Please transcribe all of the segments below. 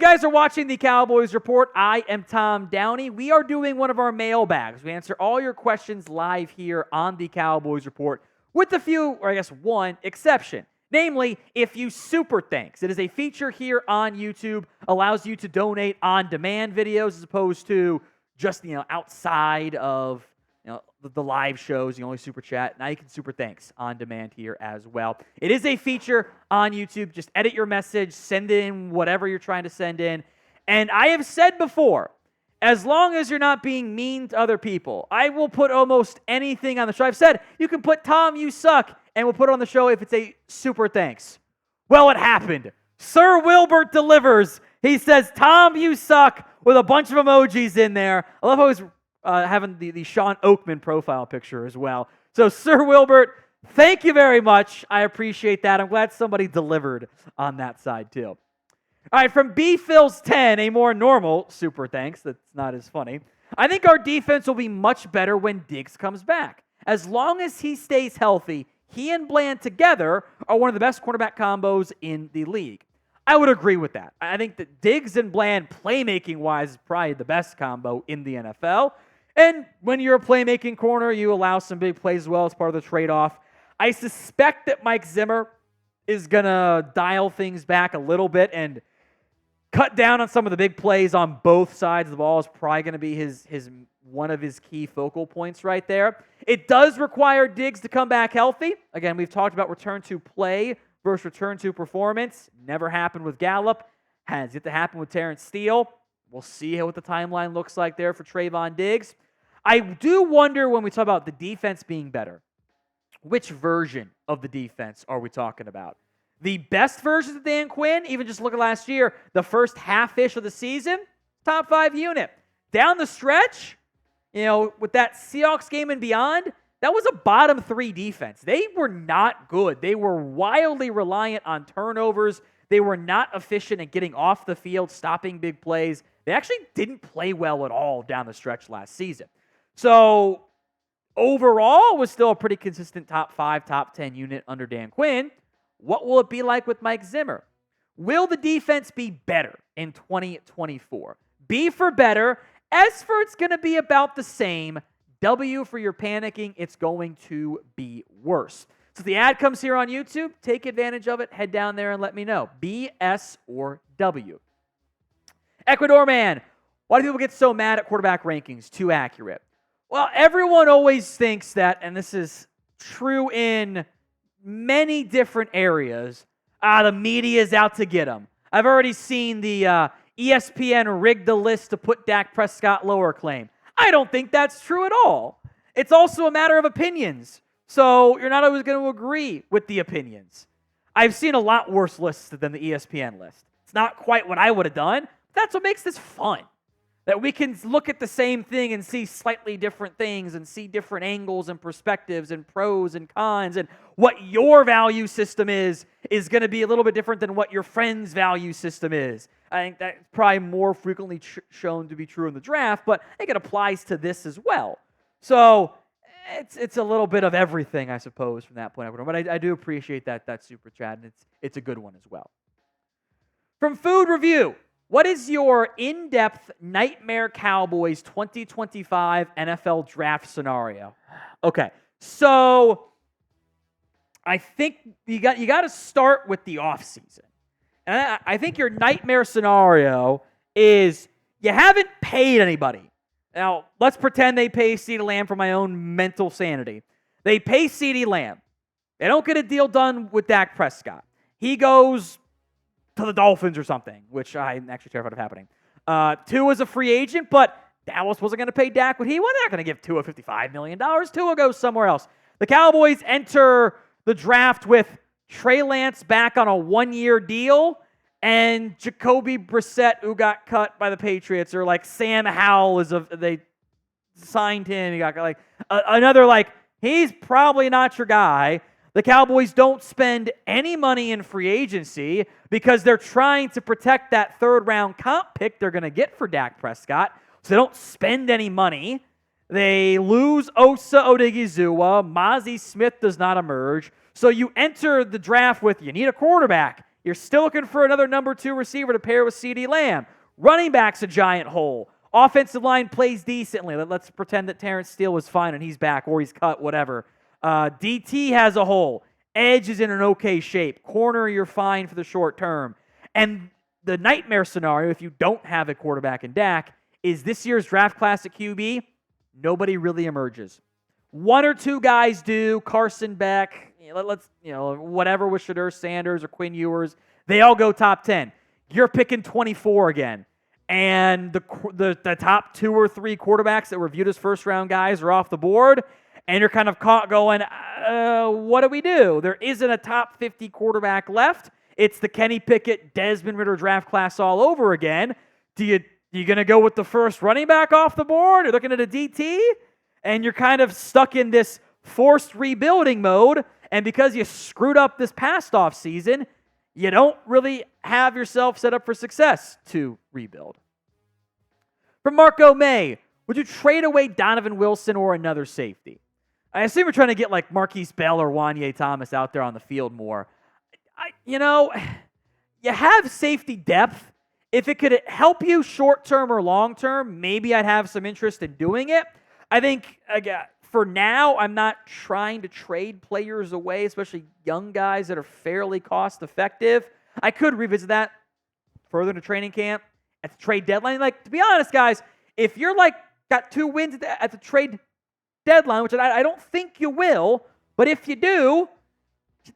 guys are watching the Cowboys Report. I am Tom Downey. We are doing one of our mailbags. We answer all your questions live here on the Cowboys Report with a few, or I guess one, exception. Namely, if you super thanks. It is a feature here on YouTube, allows you to donate on-demand videos as opposed to just, outside of the live shows, you only super chat. Now you can super thanks on demand here as well. It is a feature on YouTube. Just edit your message, send in whatever you're trying to send in. And I have said before, as long as you're not being mean to other people, I will put almost anything on the show. I've said you can put Tom, you suck, and we'll put it on the show if it's a super thanks. Well, it happened. Sir Wilbert delivers. He says, Tom, you suck, with a bunch of emojis in there. I love how he's having the Sean Oakman profile picture as well. So, Sir Wilbert, thank you very much. I appreciate that. I'm glad somebody delivered on that side, too. All right, from B-Phil's10, a more normal super thanks. That's not as funny. I think our defense will be much better when Diggs comes back. As long as he stays healthy, he and Bland together are one of the best quarterback combos in the league. I would agree with that. I think that Diggs and Bland, playmaking-wise, is probably the best combo in the NFL. And when you're a playmaking corner, you allow some big plays as well as part of the trade-off. I suspect that Mike Zimmer is going to dial things back a little bit and cut down on some of the big plays on both sides of the ball. Is probably going to be his one of his key focal points right there. It does require Diggs to come back healthy. Again, we've talked about return to play versus return to performance. Never happened with Gallup. Has yet to happen with Terrence Steele. We'll see what the timeline looks like there for Trevon Diggs. I do wonder when we talk about the defense being better, which version of the defense are we talking about? The best version of Dan Quinn, even just look at last year, the first half-ish of the season, top 5 unit. Down the stretch, with that Seahawks game and beyond, that was a bottom 3 defense. They were not good. They were wildly reliant on turnovers. They were not efficient at getting off the field, stopping big plays. They actually didn't play well at all down the stretch last season. So overall, it was still a pretty consistent top 5, top 10 unit under Dan Quinn. What will it be like with Mike Zimmer? Will the defense be better in 2024? B for better. S for it's going to be about the same. W for you're panicking, it's going to be worse. So the ad comes here on YouTube. Take advantage of it. Head down there and let me know. B, S, or W. Ecuador man, why do people get so mad at quarterback rankings? Too accurate. Well, everyone always thinks that, and this is true in many different areas, the media is out to get them. I've already seen the ESPN rigged the list to put Dak Prescott lower claim. I don't think that's true at all. It's also a matter of opinions. So you're not always going to agree with the opinions. I've seen a lot worse lists than the ESPN list. It's not quite what I would have done. But that's what makes this fun. That we can look at the same thing and see slightly different things and see different angles and perspectives and pros and cons, and what your value system is going to be a little bit different than what your friend's value system is. I think that's probably more frequently shown to be true in the draft, but I think it applies to this as well. So it's a little bit of everything, I suppose, from that point. But I do appreciate that super chat, and it's a good one as well. From Food Review, what is your in-depth Nightmare Cowboys 2025 NFL draft scenario? Okay, so I think you got to start with the offseason. And I think your nightmare scenario is you haven't paid anybody. Now, let's pretend they pay CeeDee Lamb for my own mental sanity. They pay CeeDee Lamb. They don't get a deal done with Dak Prescott. He goes to the Dolphins or something, which I'm actually terrified of happening. Tua is a free agent, but Dallas wasn't going to pay Dak what he wanted. They're not going to give Tua $55 million. Tua goes somewhere else. The Cowboys enter the draft with Trey Lance back on a 1-year deal, and Jacoby Brissett, who got cut by the Patriots, or like Sam Howell they signed him. He got like another he's probably not your guy. The Cowboys don't spend any money in free agency because they're trying to protect that third-round comp pick they're going to get for Dak Prescott. So they don't spend any money. They lose Osa Odigizua. Mozzie Smith does not emerge. So you enter the draft with, you need a quarterback. You're still looking for another number 2 receiver to pair with CeeDee Lamb. Running back's a giant hole. Offensive line plays decently. Let's pretend that Terrence Steele was fine and he's back or he's cut, whatever. DT has a hole. Edge is in an okay shape. Corner, you're fine for the short term. And the nightmare scenario, if you don't have a quarterback in Dak, is this year's draft class at QB, nobody really emerges. 1 or 2 guys do. Carson Beck, whatever with Shedeur Sanders or Quinn Ewers, they all go top 10. You're picking 24 again. And the top 2 or 3 quarterbacks that were viewed as first-round guys are off the board, and you're kind of caught going, what do we do? There isn't a top 50 quarterback left. It's the Kenny Pickett, Desmond Ridder draft class all over again. You going to go with the first running back off the board? You're looking at a DT? And you're kind of stuck in this forced rebuilding mode, and because you screwed up this past offseason, you don't really have yourself set up for success to rebuild. From Marco May, would you trade away Donovan Wilson or another safety? I assume we're trying to get like Marquise Bell or Wanye Thomas out there on the field more. You have safety depth. If it could help you short-term or long-term, maybe I'd have some interest in doing it. I think, again, for now, I'm not trying to trade players away, especially young guys that are fairly cost-effective. I could revisit that further into training camp at the trade deadline. To be honest, guys, if you're got 2 wins at the trade deadline, which I don't think you will, but if you do,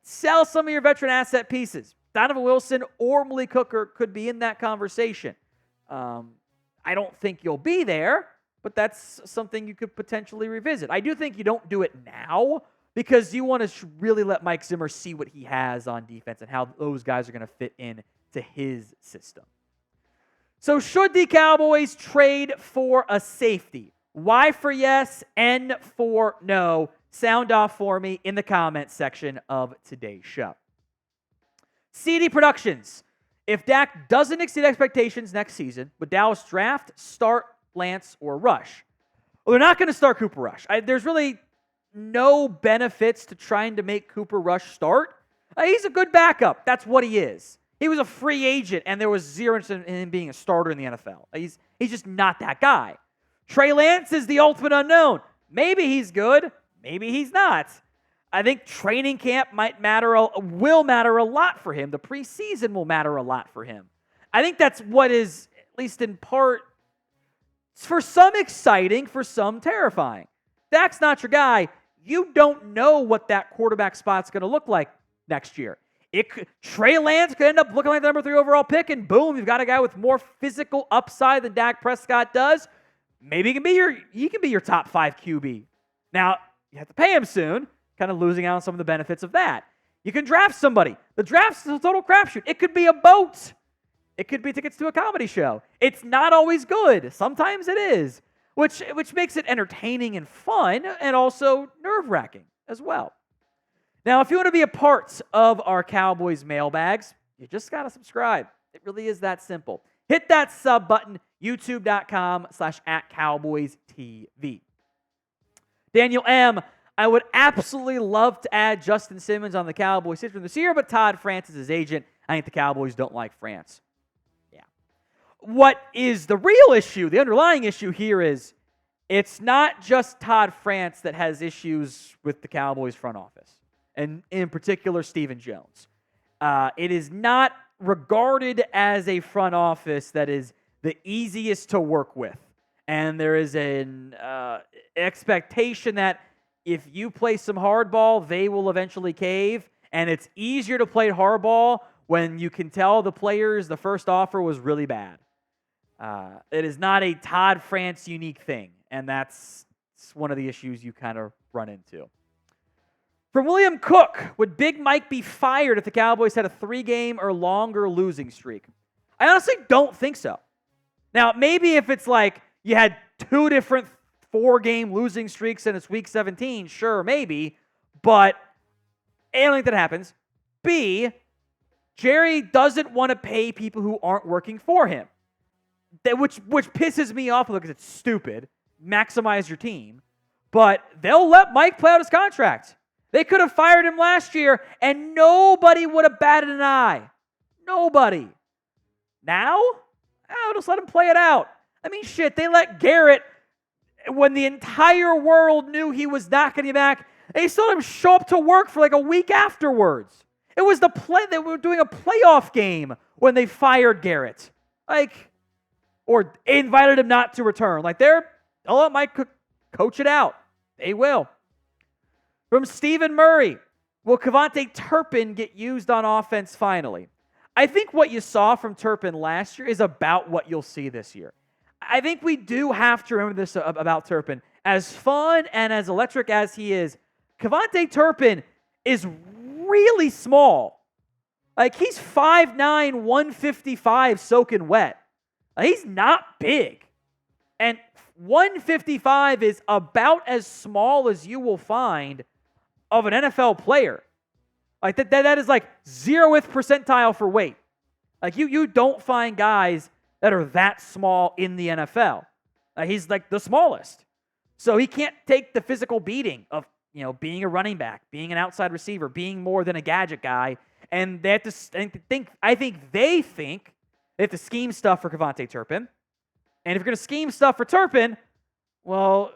sell some of your veteran asset pieces. Donovan Wilson or Malik Hooker could be in that conversation. I don't think you'll be there, but that's something you could potentially revisit. I do think you don't do it now because you want to really let Mike Zimmer see what he has on defense and how those guys are going to fit in to his system. So should the Cowboys trade for a safety? Y for yes, N for no. Sound off for me in the comments section of today's show. CD Productions. If Dak doesn't exceed expectations next season, would Dallas draft, start Lance, or Rush? Well, they're not going to start Cooper Rush. There's really no benefits to trying to make Cooper Rush start. He's a good backup. That's what he is. He was a free agent, and there was zero interest in him being a starter in the NFL. He's just not that guy. Trey Lance is the ultimate unknown. Maybe he's good. Maybe he's not. I think training camp will matter a lot for him. The preseason will matter a lot for him. I think that's what is, at least in part, for some exciting, for some terrifying. Dak's not your guy. You don't know what that quarterback spot's going to look like next year. Trey Lance could end up looking like the number 3 overall pick, and boom, you've got a guy with more physical upside than Dak Prescott does. Maybe he can be your top 5 QB. Now, you have to pay him soon, kind of losing out on some of the benefits of that. You can draft somebody. The draft's a total crapshoot. It could be a boat. It could be tickets to a comedy show. It's not always good. Sometimes it is, which makes it entertaining and fun and also nerve-wracking as well. Now, if you want to be a part of our Cowboys mailbags, you just got to subscribe. It really is that simple. Hit that sub button, youtube.com/@CowboysTV. Daniel M., I would absolutely love to add Justin Simmons on the Cowboys system this year, but Todd France is his agent. I think the Cowboys don't like France. Yeah. What is the real issue, the underlying issue here is it's not just Todd France that has issues with the Cowboys front office, and in particular, Stephen Jones. It is not regarded as a front office that is the easiest to work with. And there is an expectation that if you play some hardball, they will eventually cave. And it's easier to play hardball when you can tell the players the first offer was really bad. It is not a Todd France unique thing. And that's one of the issues you kind of run into. From William Cook, would Big Mike be fired if the Cowboys had a 3-game or longer losing streak? I honestly don't think so. Now, maybe if it's like you had 2 different 4-game losing streaks and it's week 17, sure, maybe. But I don't think that happens. B, Jerry doesn't want to pay people who aren't working for him, which pisses me off because it's stupid. Maximize your team. But they'll let Mike play out his contract. They could have fired him last year, and nobody would have batted an eye. Nobody. Now? I'll just let him play it out. I mean, shit, they let Garrett, when the entire world knew he was not going to be back, they still let him show up to work for like a week afterwards. It was they were doing a playoff game when they fired Garrett. Or invited him not to return. They'll let Mike coach it out. They will. From Stephen Murray, will KaVontae Turpin get used on offense finally? I think what you saw from Turpin last year is about what you'll see this year. I think we do have to remember this about Turpin. As fun and as electric as he is, KaVontae Turpin is really small. He's 5'9", 155 soaking wet. He's not big. And 155 is about as small as you will find of an NFL player. That is 0th percentile for weight. You don't find guys that are that small in the NFL. He's the smallest. So he can't take the physical beating of, being a running back, being an outside receiver, being more than a gadget guy. And they have to think they have to scheme stuff for KaVontae Turpin. And if you're going to scheme stuff for Turpin, well,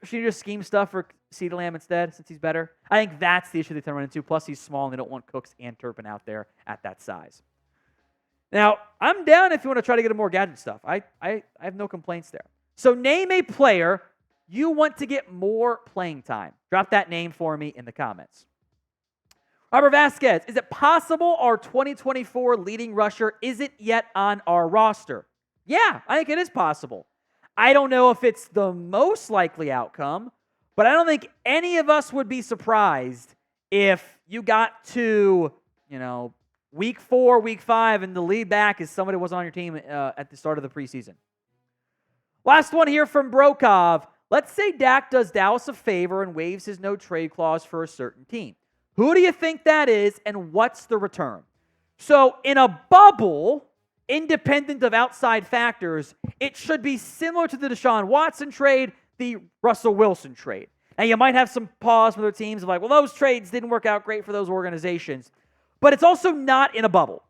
should you just scheme stuff for CeeDee Lamb instead since he's better? I think that's the issue they run into. Plus, he's small and they don't want Cooks and Turpin out there at that size. Now, I'm down if you want to try to get more gadget stuff. I have no complaints there. So name a player you want to get more playing time. Drop that name for me in the comments. Robert Vasquez, is it possible our 2024 leading rusher isn't yet on our roster? Yeah, I think it is possible. I don't know if it's the most likely outcome, but I don't think any of us would be surprised if you got to, week 4, week 5, and the lead back is somebody who was on your team at the start of the preseason. Last one here from Brokov. Let's say Dak does Dallas a favor and waives his no-trade clause for a certain team. Who do you think that is, and what's the return? So in a bubble, independent of outside factors, it should be similar to the Deshaun Watson trade, the Russell Wilson trade. Now, you might have some pause from other teams of those trades didn't work out great for those organizations. But it's also not in a bubble.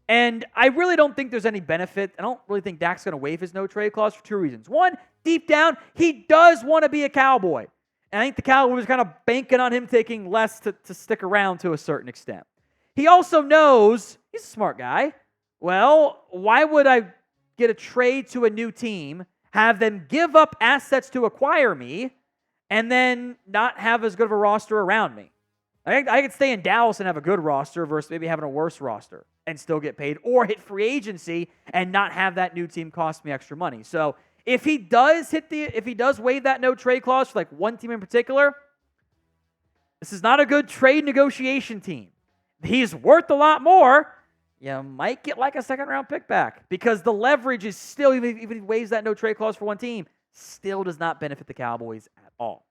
And I really don't think there's any benefit. I don't really think Dak's going to waive his no-trade clause for 2 reasons. One, deep down, he does want to be a Cowboy. And I think the Cowboys are kind of banking on him taking less to stick around to a certain extent. He also knows, he's a smart guy, well, why would I get a trade to a new team, have them give up assets to acquire me, and then not have as good of a roster around me? I could stay in Dallas and have a good roster versus maybe having a worse roster and still get paid, or hit free agency and not have that new team cost me extra money. So if he does waive that no trade clause for one team in particular, this is not a good trade negotiation team. He's worth a lot more. You might get a second round pick back because the leverage is still, even if he waives that no trade clause for one team, still does not benefit the Cowboys at all.